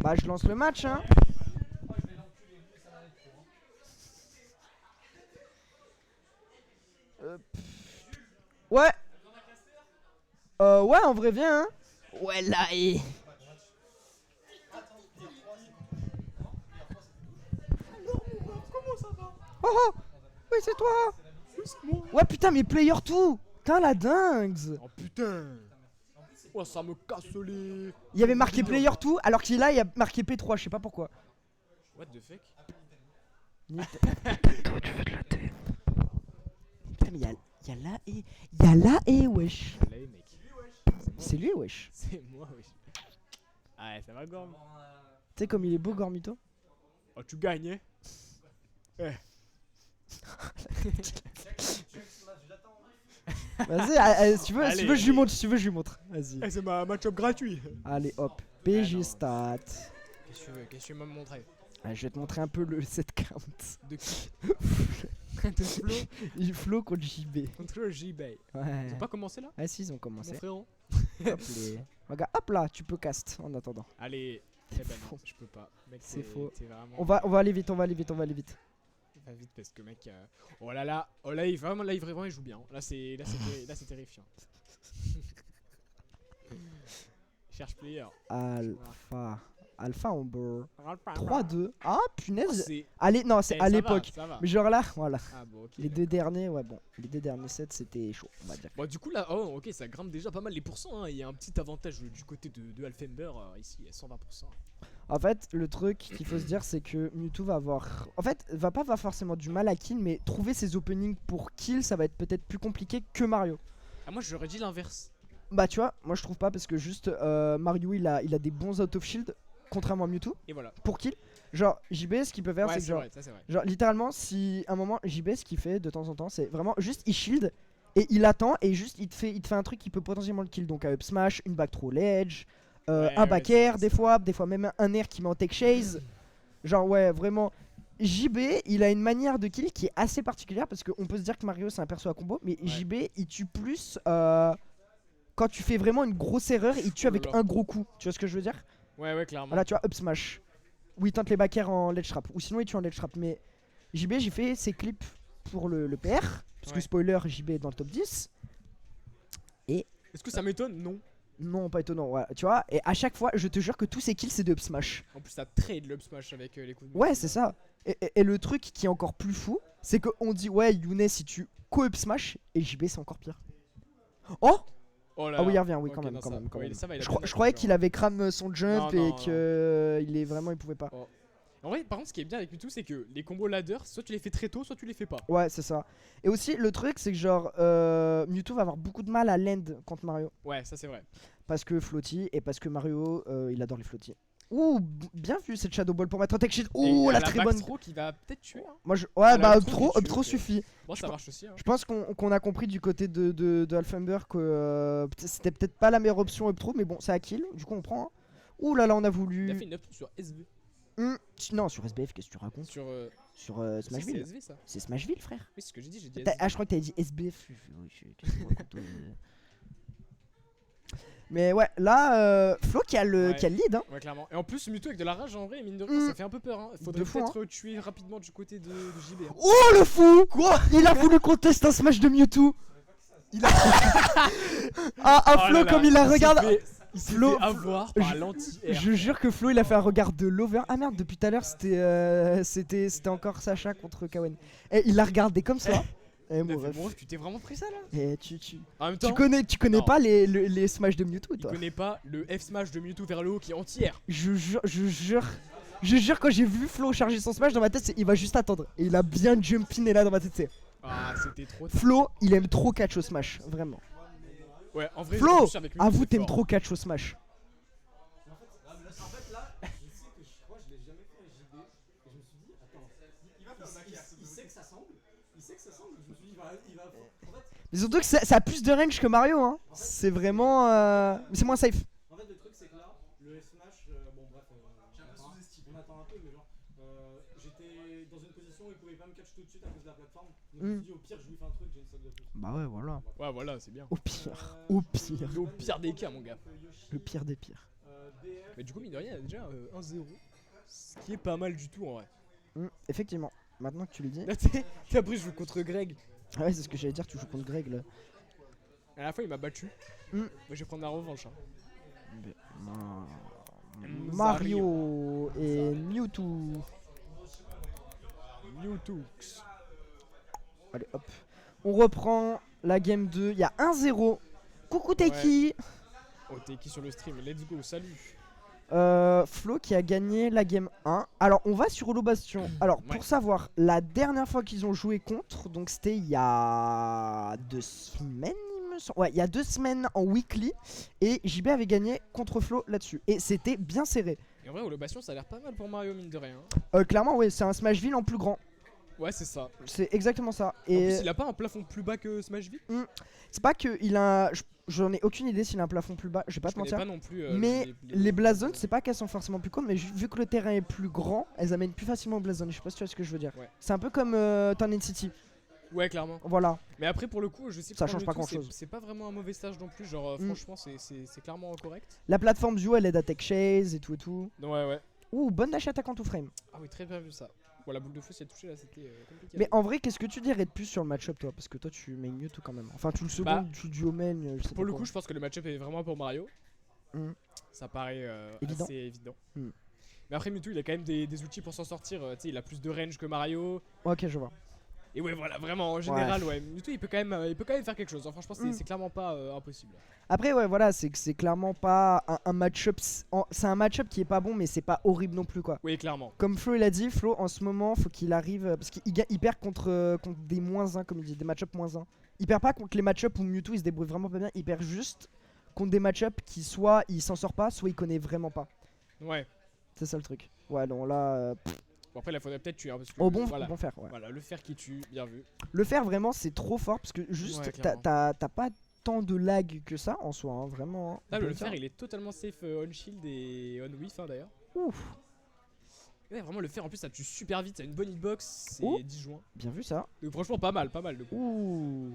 Bah je lance le match hein. Ouais. Ouais en vrai viens hein. Ouais là et... Oh oh. Oui c'est toi. Ouais putain mais player tout. Putain la dingue. Oh putain. Oh ça me casse les... Il y avait marqué player tout alors qu'il est là il y a marqué P3 je sais pas pourquoi. What the fuck. Toi tu fais de la thé. Putain mais y'a là et... Y'a là et wesh. Là mec. C'est lui wesh. C'est moi wesh. Ah ouais ça va Gorm. Tu sais comme il est beau Gormito. Oh tu gagnes hein. Eh. Vas-y, si tu veux, Allez, si tu veux je lui allez. montre, si tu veux je lui montre. Vas-y. Eh c'est ma match-up gratuit. Allez hop, Ah, PG non. stat. Qu'est-ce que tu veux? Qu'est-ce que tu veux me montrer? Ah, je vais te montrer un peu le set count. De qui? De Flo Il flow contre JB. contre JB. Ouais. Ils ont pas commencé là? Ah si, ils ont Mon commencé. frérot. Hop, les... Regarde, hop là, tu peux cast en attendant. Allez. Eh ben non, faux. je peux pas. Mec, C'est faux. t'es vraiment... On va aller vite, on va aller vite, on va aller vite. Va vite parce que mec... Oh là là. Oh là, vraiment, il joue bien. Là, c'est terrifiant. Cherche player. Alpha. Alpha Amber. Alpha. 3-2. Ah Oh, punaise. c'est... Allez, non, c'est Eh, à ça va, l'époque. ça va. Mais genre là, voilà. Ah bon, ok. Les deux derniers, ouais bon. Les deux derniers sets, c'était chaud, on va dire. Bon, du coup là, oh ok, ça grimpe déjà pas mal les pourcents. Hein. Il y a un petit avantage du côté de Alfember ici, à 120%. En fait, le truc qu'il faut se dire, c'est que Mewtwo va avoir... En fait, va pas avoir forcément du mal à kill, mais trouver ses openings pour kill, ça va être peut-être plus compliqué que Mario. Ah, moi j'aurais dit l'inverse. Bah tu vois, moi je trouve pas, parce que juste Mario, il a des bons out of shield, contrairement à Mewtwo, Et voilà. pour kill. Genre, JB, ce qu'il peut faire, Ouais, c'est que genre... vrai, ça c'est vrai. Genre, littéralement, si à un moment, JB, ce qu'il fait de temps en temps, c'est vraiment juste il shield, et il attend, et juste il te fait un truc qui peut potentiellement le kill. Donc un up smash, une back throw ledge... Ouais, un ouais, back c'est air vrai, des fois même un air qui met en tech chase. Genre ouais vraiment JB il a une manière de kill qui est assez particulière parce qu'on peut se dire que Mario c'est un perso à combo mais JB il tue plus quand tu fais vraiment une grosse erreur il tue Oh là avec là. un gros coup. Tu vois ce que je veux dire? Ouais, clairement. Voilà tu vois up smash où il tente les back air en ledge trap ou sinon il tue en ledge trap. Mais JB j'ai fait ses clips pour le PR parce que spoiler JB est dans le top 10. Est-ce que ça m'étonne? Non. Non pas étonnant ouais, tu vois. Et à chaque fois je te jure que tous ses kills c'est de up smash. En plus, ça trade le up smash avec les coups de Ouais, c'est ça. Et le truc qui est encore plus fou, c'est qu'on dit ouais, Younes si tu co-up smash et JB c'est encore pire. Oh! Oh là Ah oui, il là. revient, oui, Ok, quand même, non, quand ça- même, quand ouais, même. ça va, il a Je, bien je croyais appris, qu'il avait cram son jump Non, et non, que il est vraiment, il pouvait pas. Oh. En vrai, par contre, ce qui est bien avec Mewtwo, c'est que les combos ladder, soit tu les fais très tôt, soit tu les fais pas. Ouais, c'est ça. Et aussi, le truc, c'est que genre, Mewtwo va avoir beaucoup de mal à land contre Mario. Ouais, ça c'est vrai. Parce que floaty et parce que Mario, il adore les floaty. Ouh, bien vu cette Shadow Ball pour mettre un tech shield. Ouh, Et la la très back bonne. throw qui va peut-être tuer. Hein. Moi, ouais, Ah, la bah, up throw qui tue, up throw ok. suffit. Bon, Je ça pense- marche aussi. Hein. Je pense qu'on a compris du côté de Alfember que c'était peut-être pas la meilleure option up throw, mais bon, ça a kill, du coup on prend. Hein. Ouh là là, on a Il a voulu. fait une up throw sur SV. Non, sur SBF, qu'est-ce que tu racontes? Sur. Sur C'est Smashville. SV ça. C'est Smashville, frère. Oui, c'est ce que j'ai dit, j'ai dit Ah, SV. je crois que t'avais dit SBF. Qu'est-ce que tu racontes, Mais ouais, là, Flo qui a le lead. Hein. Ouais, clairement. Et en plus, Mewtwo avec de la rage en vrai, mine de rien, ça fait un peu peur. Hein. Faudrait De fou, peut-être tuer rapidement du côté de JB. Hein. Oh le fou! Quoi? Il a voulu qu'on teste un smash de Mewtwo. Il a. Oh Flo, là là, comme il la regarde. Il s'est Flo- fait avoir par l'anti-air. Je jure que Flo il a fait un regard de lover. Ah merde, depuis tout à l'heure c'était encore Sacha contre Kawen. Et il l'a regardé comme ça. Et Mais mon ref. bon, tu t'es vraiment pris ça là? Et En même temps, tu connais non. pas les smash de Mewtwo il toi? connaît pas le F-smash de Mewtwo vers le haut qui est anti-air. Je jure quand j'ai vu Flo charger son smash dans ma tête il va juste attendre. Et il a bien jumpiné là dans ma tête c'est. Ah, c'était trop. Flo il aime trop catch au smash, vraiment. Ouais, en vrai, Flo, je suis avec Mewtwo, avoue c'est t'aimes fort. trop catch au smash. Mais surtout que ça a plus de range que Mario hein. C'est vraiment mais c'est moins safe. En fait, le truc, c'est que là, le F-Smash, bon, bref, on attend un peu, mais genre, j'étais dans une position où il pouvait pas me catch tout de suite à cause de la plateforme. Donc, je me suis dit, au pire, je lui fais un truc, j'ai une stock de plus. Bah ouais voilà. Ouais, voilà, c'est bien. Au pire. Au pire. Au pire des cas, mon gars. Le pire des pires. Mais du coup, mine de rien, il y a déjà 1-0. Ce qui est pas mal du tout en vrai. Effectivement, maintenant que tu le dis. Là, après, je joue contre Greg. Ah ouais, c'est ce que j'allais dire, tu joues contre Greg là. À la fois, il m'a battu. Mm. Mais je vais prendre la revanche. Hein. Mario et Mewtwo. Mewtwox. Allez hop. On reprend la game 2. Il y a 1-0. Coucou Teki. Oh, t'es qui sur le stream? Let's go, salut. Flo qui a gagné la game 1. Alors on va sur Holo Bastion. Alors Ouais. pour savoir, la dernière fois qu'ils ont joué contre, donc c'était il y a 2 semaines il me semble. Ouais, il y a 2 semaines en weekly. Et JB avait gagné contre Flo là-dessus. Et c'était bien serré. Et en vrai, Holo Bastion, ça a l'air pas mal pour Mario, mine de rien. Clairement ouais, c'est un Smashville en plus grand. Ouais, c'est ça. C'est exactement ça. En Et plus, il a pas un plafond plus bas que Smashville. c'est pas que il a un... J'en ai aucune idée s'il a un plafond plus bas, je vais pas Je te connais mentir. pas non plus. Mais les blazones, c'est pas qu'elles sont forcément plus courtes, mais vu que le terrain est plus grand, elles amènent plus facilement aux blazones. Je sais pas si tu vois ce que je veux dire. Ouais. C'est un peu comme Town and City. Ouais, clairement. Voilà. Mais après, pour le coup, je sais que Ça pour change pas Mewtwo, grand-chose. C'est pas vraiment un mauvais stage non plus. Genre, franchement, c'est clairement correct. La plateforme View, elle aide à Tech Chase et tout et tout. Ouais. Ouh, bonne dash attaque en tout frame. Ah oui, très bien vu ça. Bon, la boule de feu, si elle touchait là, c'était compliqué. Mais en vrai, qu'est-ce que tu dirais de plus sur le match-up, toi? Parce que toi, tu main Mewtwo quand même. Enfin, tu le second, Bah, tu duo main. Je sais Pour pas le quoi. coup, je pense que le match-up est vraiment pour Mario. Mm. Ça paraît Évident. assez évident. Mm. Mais après, Mewtwo, il a quand même des outils pour s'en sortir. Tu sais, il a plus de range que Mario. Ok, je vois. Et ouais, voilà, vraiment, en général, ouais. Mewtwo, il peut quand même faire quelque chose. Hein. Franchement, c'est clairement pas impossible. Après, ouais, voilà, c'est que c'est clairement pas un match-up. C'est un match-up qui est pas bon, mais c'est pas horrible non plus, quoi. Oui, clairement. Comme Flo il a dit, Flo en ce moment faut qu'il arrive parce qu'il perd contre des -1 comme il dit, des match-up -1. Il perd pas contre les match-up où Mewtwo il se débrouille vraiment pas bien, il perd juste contre des match-up qui soit il s'en sort pas, soit il connaît vraiment pas. Ouais. C'est ça le truc. Ouais non là Bon, après, là, faudrait peut-être tuer. Hein, parce que, au bon fer ouais. Voilà, le fer qui tue, bien vu. Le fer vraiment c'est trop fort parce que juste Ouais, t'as pas tant de lag que ça en soi hein, vraiment. Hein. Là, On peut le dire. fer, il est totalement safe on shield et on whiff, hein, d'ailleurs. Ouf, Ouais, vraiment, le fer en plus, ça tue super vite. Ça a une bonne hitbox. C'est Oh. 10 juin. bien vu ça. Donc, franchement, pas mal de coup. Ouh.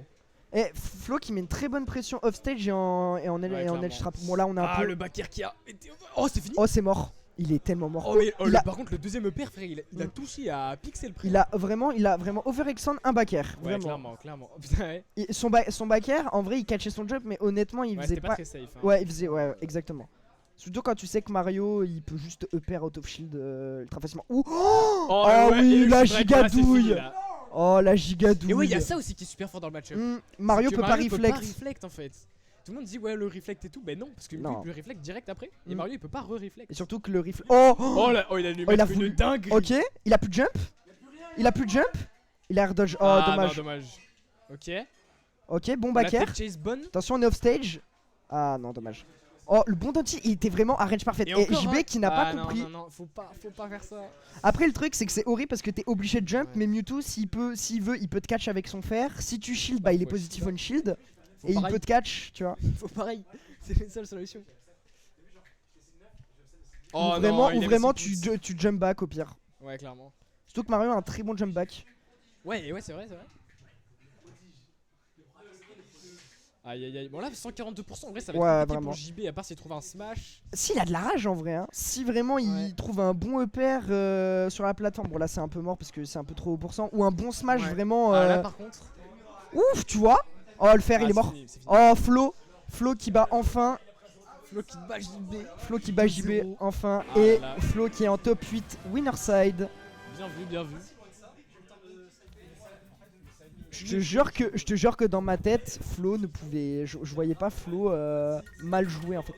Et Flo qui met une très bonne pression off stage et en clairement. edge trap. Bon là on a un Ah, peu. le backer qui a été. Oh, c'est fini! Oh c'est mort. Il est tellement mort. Oh, mais il a- par contre, le deuxième EP, frère, il a touché à pixel près. Il a vraiment overextend un backer. Ouais, Vraiment. clairement. Putain, ouais. Et son backer, en vrai, il catchait son jump, mais honnêtement, il Ouais, faisait c'était pas. pas très safe. Hein. Ouais, il faisait, ouais, exactement. Surtout quand tu sais que Mario, il peut juste EP out of shield ultra facilement. Ouh Oh, Ah ouais, oui, et le la shield break, voilà, c'est gigadouille. fini, là. Oh la gigadouille. Et ouais, il y a ça aussi qui est super fort dans le match-up. Mario C'est peut que pas Mario reflect. peut pas reflect en fait. Tout le monde dit ouais le reflect et tout, ben non, parce que Non. lui, le reflect direct après, et Mm. Mario il peut pas re-reflect. Et surtout que le rifle. Oh, Oh là, oh il a dû Oh, il a mettre une voulu- dinguerie. Ok, il a plus de jump. Il a plus de jump. Il a air dodge. Oh, Ah, dommage. non, dommage. Ok. Ok, bon La backer. tech chase bonne. Attention, on est off stage. Ah non, dommage. Oh, le bon dodge, il était vraiment à range parfaite. Et encore, JB hein. qui n'a pas Ah, compris. Non, faut pas faire ça. Après le truc c'est que c'est horrible parce que t'es obligé de jump Ouais. mais Mewtwo s'il veut il peut te catch avec son fer. Si tu shield bah il est Ouais, positif shield. on shield Faut et il pareil. peut te catch tu vois. Faut pareil. C'est la seule solution. Ou Oh vraiment, non, il a mis vraiment ses tu, boots. tu jump back au pire. Ouais, clairement. Surtout que Mario a un très bon jump back. Ouais, c'est vrai. Aïe. Bon là 142%, en vrai ça va être Ouais, compliqué vraiment. pour JB à part s'il trouve un smash. S'il a de la rage en vrai hein. Si vraiment il Ouais. trouve un bon EPR sur la plateforme. Bon là c'est un peu mort parce que c'est un peu trop haut pourcent. Ou un bon smash Ouais. vraiment Ah là par contre. ouf tu vois. Oh le fer Ah, il est mort. fini, c'est fini. Oh Flo qui bat enfin. Flo qui bat JB. Flo qui bat JB 2-0. enfin. Ah Et là là. Flo qui est en top 8 winner side. Bien vu. Je te jure que dans ma tête, Flo ne pouvait. Je voyais pas Flo mal jouer en fait.